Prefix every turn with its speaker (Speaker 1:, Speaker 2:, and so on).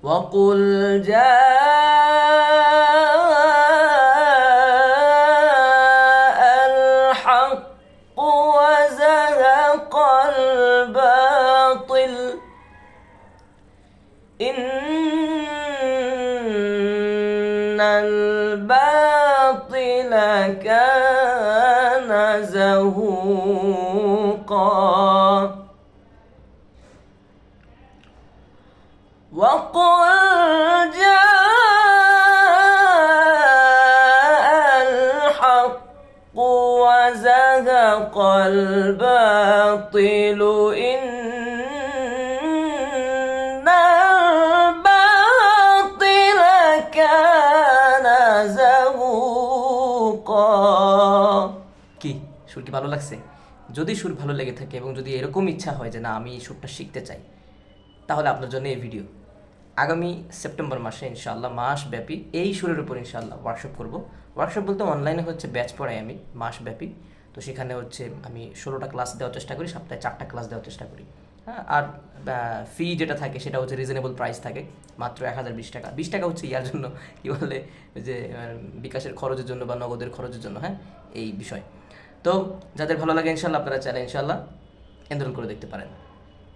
Speaker 1: وقل جاء الحق وزهق الباطل إن الباطل كان زهوقا وقل جاء الحق وزهق الباطل إن الباطل كان زهوقا কি সুর কি ভালো লাগছে? যদি সুর ভালো লেগে থাকে এবং যদি এরকম ইচ্ছা হয় যে না আমি এই সুরটা শিখতে চাই, তাহলে আপনার জন্য এই ভিডিও। আগামী সেপ্টেম্বর মাসে ইনশাআল্লাহ মাসব্যাপী এই সুরের উপর ইনশাআল্লাহ ওয়ার্কশপ করব। ওয়ার্কশপ বলতে অনলাইনে হচ্ছে ব্যাচ পড়াই আমি মাসব্যাপী। তো সেখানে হচ্ছে আমি 16টা ক্লাস দেওয়ার চেষ্টা করি, সপ্তাহে 4টা ক্লাস দেওয়ার চেষ্টা করি। হ্যাঁ, আর ফি যেটা থাকে সেটা হচ্ছে রিজনেবল প্রাইস থাকে, মাত্র 1020 টাকা। 20 টাকা হচ্ছে ইয়ার জন্য কী বলে যে বিকাশের খরচের জন্য বা নগদের খরচের জন্য। হ্যাঁ, এই বিষয়। তো যাদের ভালো লাগে ইনশাআল্লাহ আপনারা চাইলে ইনশাআল্লাহ এনরোল করে দেখতে পারেন।